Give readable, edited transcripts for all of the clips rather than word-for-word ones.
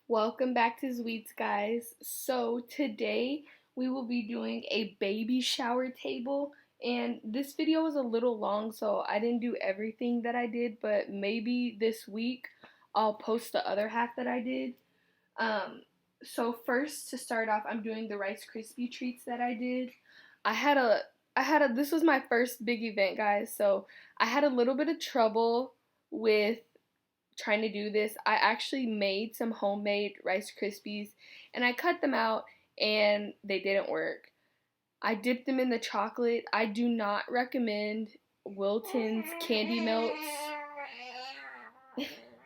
Welcome back to Sweets, guys. So today we will be doing a baby shower table, and this video was a little long, so I didn't do everything that I did, but maybe this week I'll post the other half that I did. Um, so first to start off, I'm doing the Rice Krispie treats that I did. I had a this was my first big event, guys, so I had a little bit of trouble with trying to do this. I actually made some homemade Rice Krispies and I cut them out and they didn't work. I dipped them in the chocolate. I do not recommend Wilton's candy melts.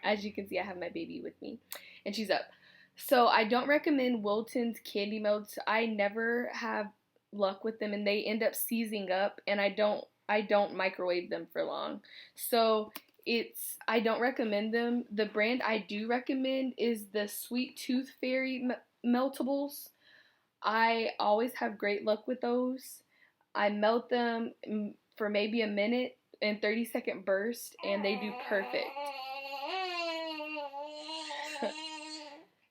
As you can see, I have my baby with me and she's up. So I don't recommend Wilton's candy melts. I never have luck with them and they end up seizing up, and I don't microwave them for long. So I don't recommend them. The brand I do recommend is the Sweet Tooth Fairy Meltables. I always have great luck with those. I melt them for maybe a minute in 30-second burst and they do perfect.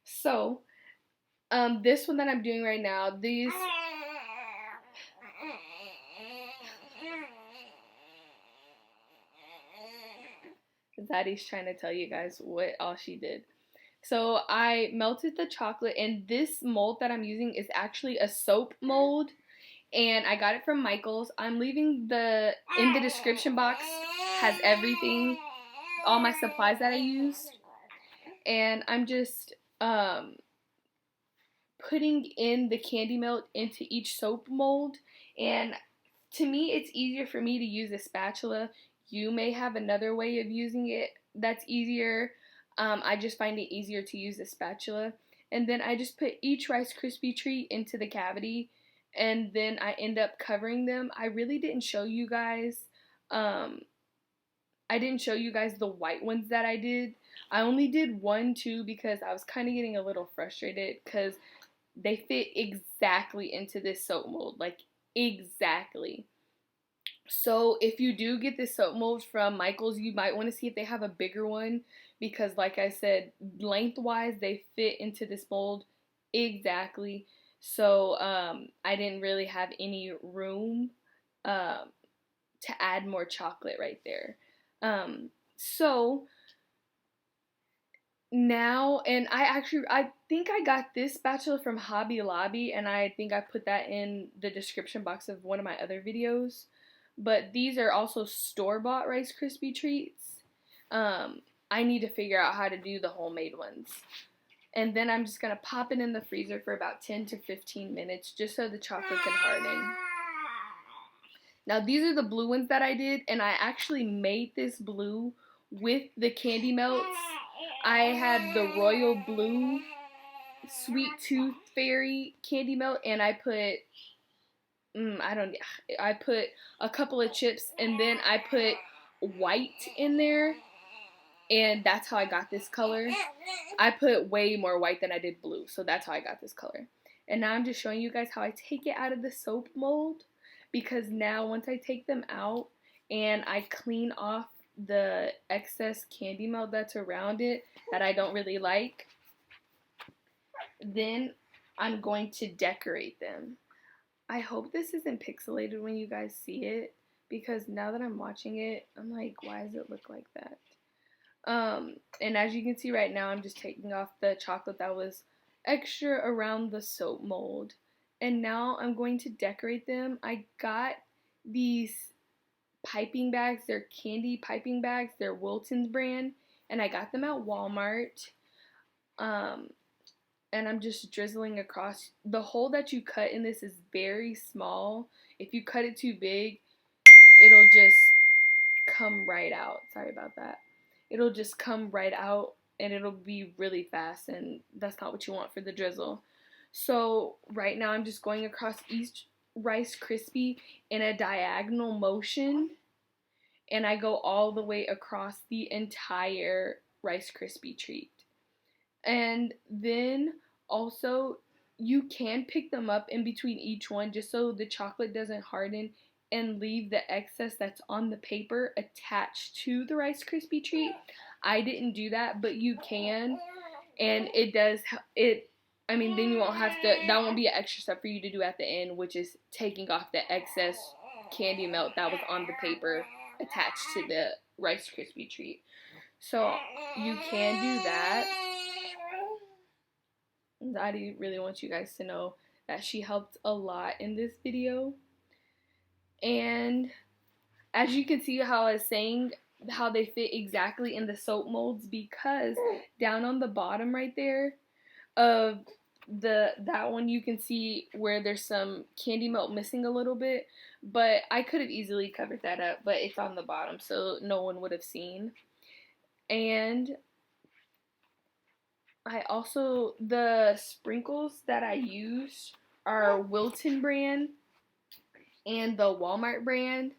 So, this one that I'm doing right now, these Zaddy's trying to tell you guys what all she did. So I melted the chocolate, and this mold that I'm using is actually a soap mold, and I got it from Michael's. I'm leaving in the description box, has everything, all my supplies that I used, and I'm just putting in the candy melt into each soap mold, and to me it's easier for me to use a spatula. You may have another way of using it that's easier. I just find it easier to use a spatula. And then I just put each Rice Krispie treat into the cavity, and then I end up covering them. I really didn't show you guys, I didn't show you guys the white ones that I did. I only did 1, 2 because I was kind of getting a little frustrated because they fit exactly into this soap mold, like exactly. So if you do get this soap mold from Michael's, you might want to see if they have a bigger one, because like I said, lengthwise they fit into this mold exactly. So I didn't really have any room to add more chocolate right there. So now, and I think I got this spatula from Hobby Lobby, and I think I put that in the description box of one of my other videos. But these are also store-bought Rice Krispie treats. I need to figure out how to do the homemade ones. And then I'm just going to pop it in the freezer for about 10 to 15 minutes just so the chocolate can harden. Now these are the blue ones that I did, and I actually made this blue with the candy melts. I had the royal blue Sweet Tooth Fairy candy melt, and I put I put a couple of chips, and then I put white in there, and that's how I got this color. I put way more white than I did blue, so that's how I got this color. And now I'm just showing you guys how I take it out of the soap mold, because now once I take them out and I clean off the excess candy melt that's around it that I don't really like, then I'm going to decorate them. I hope this isn't pixelated when you guys see it, because now that I'm watching it, I'm like, why does it look like that? And as you can see right now, I'm just taking off the chocolate that was extra around the soap mold. And now I'm going to decorate them. I got these piping bags. They're candy piping bags. They're Wilton's brand, and I got them at Walmart. And I'm just drizzling across. The hole that you cut in this is very small. If you cut it too big, it'll just come right out. Sorry about that. It'll just come right out, and it'll be really fast, and that's not what you want for the drizzle. So right now I'm just going across each Rice Krispie in a diagonal motion, and I go all the way across the entire Rice Krispie treat. And then also you can pick them up in between each one just so the chocolate doesn't harden and leave the excess that's on the paper attached to the Rice Krispie treat. I didn't do that, but you can. and it does it. I mean, then you won't have to. That won't be an extra step for you to do at the end, which is taking off the excess candy melt that was on the paper attached to the Rice Krispie treat. So you can do that. I really want you guys to know that she helped a lot in this video. And as you can see how I was saying, how they fit exactly in the soap molds, because down on the bottom right there of that one you can see where there's some candy melt missing a little bit, but I could have easily covered that up, but it's on the bottom so no one would have seen. And I also, the sprinkles that I used are Wilton brand and the Walmart brand.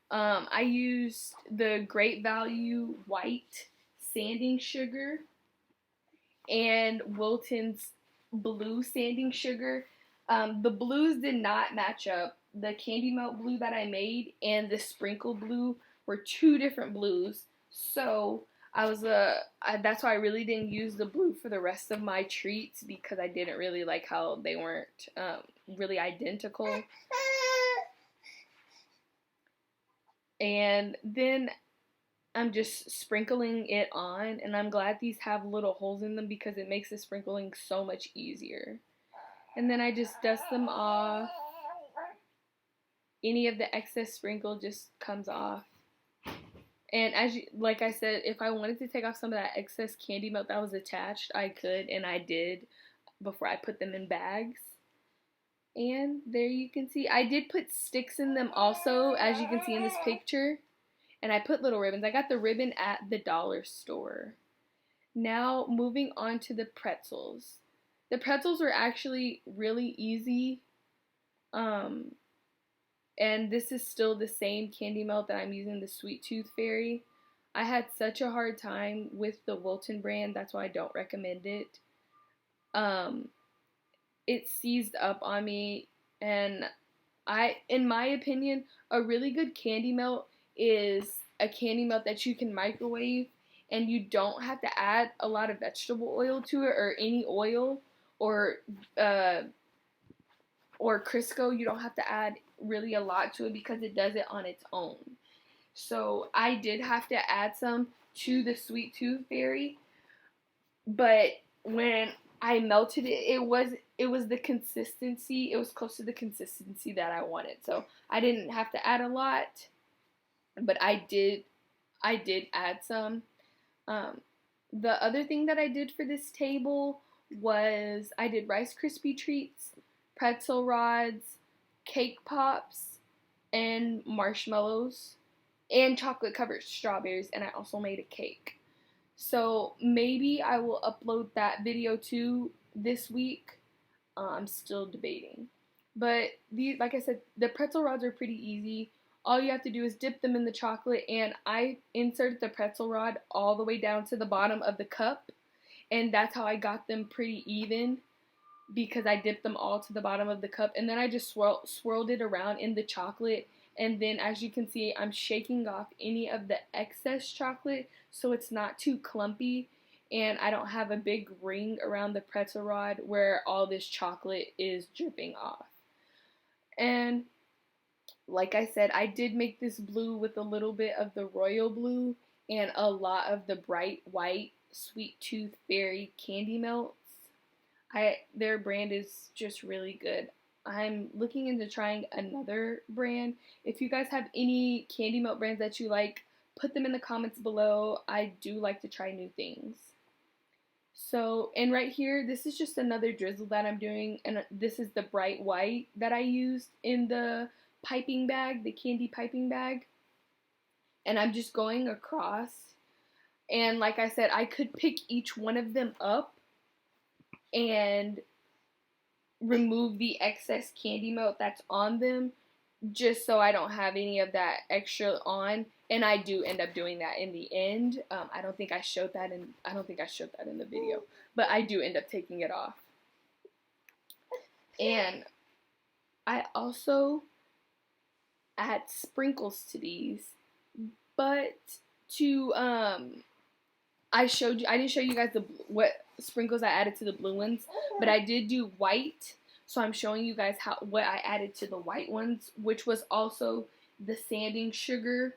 I used the Great Value white sanding sugar and Wilton's blue sanding sugar. The blues did not match up. The candy melt blue that I made and the sprinkle blue were two different blues. So that's why I really didn't use the blue for the rest of my treats, because I didn't really like how they weren't really identical. And then I'm just sprinkling it on, and I'm glad these have little holes in them because it makes the sprinkling so much easier. And then I just dust them off. Any of the excess sprinkle just comes off. And like I said, if I wanted to take off some of that excess candy melt that was attached, I could, and I did before I put them in bags. And there you can see, I did put sticks in them also, as you can see in this picture. And I put little ribbons. I got the ribbon at the dollar store. Now, moving on to the pretzels. The pretzels were actually really easy. And this is still the same candy melt that I'm using, the Sweet Tooth Fairy. I had such a hard time with the Wilton brand, that's why I don't recommend it. It seized up on me, and in my opinion, a really good candy melt is a candy melt that you can microwave, and you don't have to add a lot of vegetable oil to it, or any oil, or Crisco. You don't have to add really a lot to it because it does it on its own. So I did have to add some to the Sweet Tooth Fairy, but when I melted it, it was the consistency. It was close to the consistency that I wanted. So I didn't have to add a lot, but I did add some. The other thing that I did for this table was I did Rice Krispie treats, pretzel rods, cake pops, and marshmallows, and chocolate covered strawberries, and I also made a cake. So maybe I will upload that video too this week. I'm still debating. But like I said, the pretzel rods are pretty easy. All you have to do is dip them in the chocolate, and I inserted the pretzel rod all the way down to the bottom of the cup, and that's how I got them pretty even, because I dipped them all to the bottom of the cup, and then I just swirled it around in the chocolate. And then, as you can see, I'm shaking off any of the excess chocolate so it's not too clumpy, and I don't have a big ring around the pretzel rod where all this chocolate is dripping off. And like I said, I did make this blue with a little bit of the royal blue and a lot of the bright white Sweet Tooth Fairy candy melts. Their brand is just really good. I'm looking into trying another brand. If you guys have any candy melt brands that you like, put them in the comments below. I do like to try new things. So, and right here, this is just another drizzle that I'm doing, and this is the bright white that I used in the piping bag, the candy piping bag. And I'm just going across. And like I said, I could pick each one of them up and remove the excess candy melt that's on them, just so I don't have any of that extra on. And I do end up doing that in the end. I don't think I showed that in the video, but I do end up taking it off. And I also add sprinkles to these, but to I didn't show you guys what sprinkles I added to the blue ones, but I did do white. So I'm showing you guys what I added to the white ones, which was also the sanding sugar.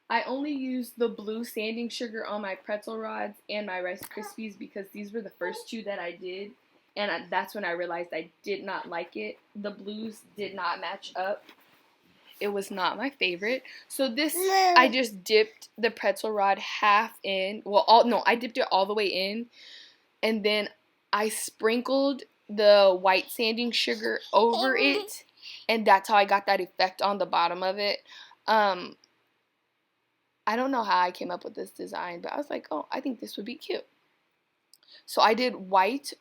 I only used the blue sanding sugar on my pretzel rods and my Rice Krispies because these were the first two that I did. And that's when I realized I did not like it. The blues did not match up. It was not my favorite. So this, I just dipped the pretzel rod half in. Well, no, I dipped it all the way in. And then I sprinkled the white sanding sugar over it. And that's how I got that effect on the bottom of it. I don't know how I came up with this design, but I was like, oh, I think this would be cute. So I did white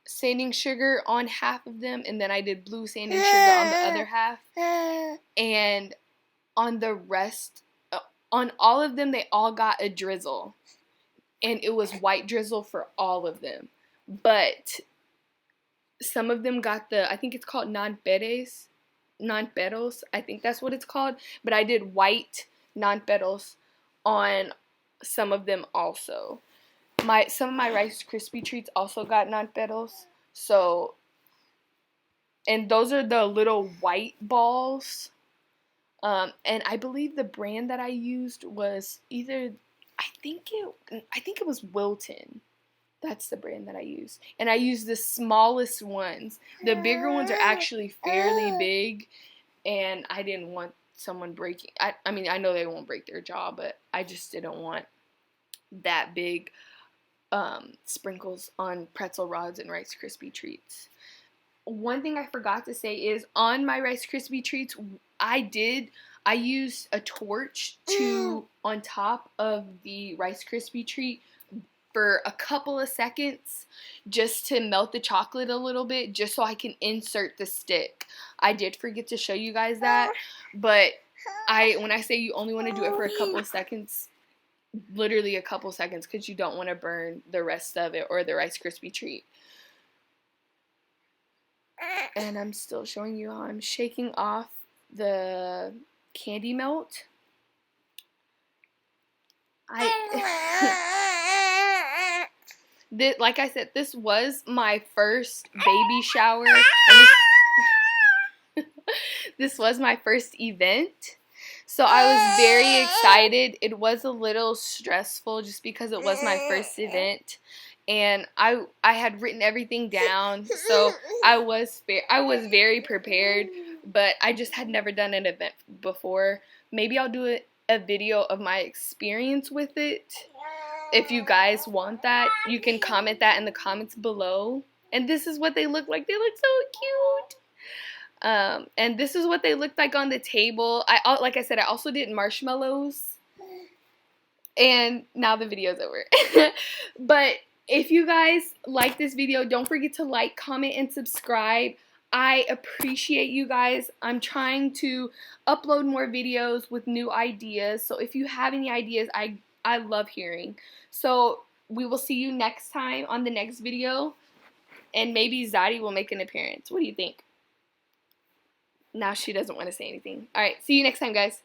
sanding sugar on half of them, and then I did blue sanding sugar on the other half. And on the rest, on all of them, they all got a drizzle. And it was white drizzle for all of them. But some of them got I think it's called Nonpareils. I think that's what it's called. But I did white Nonpareils on some of them also. Some of my Rice Krispie treats also got Nonpareils. So, and those are the little white balls. And I believe the brand that I used was I think it was Wilton. That's the brand that I used. And I used the smallest ones. The bigger ones are actually fairly big, and I didn't want someone breaking. I mean, I know they won't break their jaw, but I just didn't want that big sprinkles on pretzel rods and Rice Krispie treats. One thing I forgot to say is on my Rice Krispie treats, I used a torch on top of the Rice Krispie treat for a couple of seconds just to melt the chocolate a little bit, just so I can insert the stick. I did forget to show you guys that, but when I say you only want to do it for a couple of seconds, literally a couple seconds, because you don't want to burn the rest of it or the Rice Krispie treat. And I'm still showing you how I'm shaking off the candy melt. Like I said, this was my first baby shower. This was my first event. So I was very excited. It was a little stressful just because it was my first event. And I had written everything down, so I was very prepared, but I just had never done an event before. Maybe I'll do a video of my experience with it. If you guys want that, you can comment that in the comments below. And this is what they look like. They look so cute. And this is what they looked like on the table. Like I said, I also did marshmallows. And now the video's over. But if you guys like this video, don't forget to like, comment, and subscribe. I appreciate you guys. I'm trying to upload more videos with new ideas. So if you have any ideas, I love hearing. So we will see you next time on the next video. And maybe Zadie will make an appearance. What do you think? Now she doesn't want to say anything. Alright, see you next time, guys.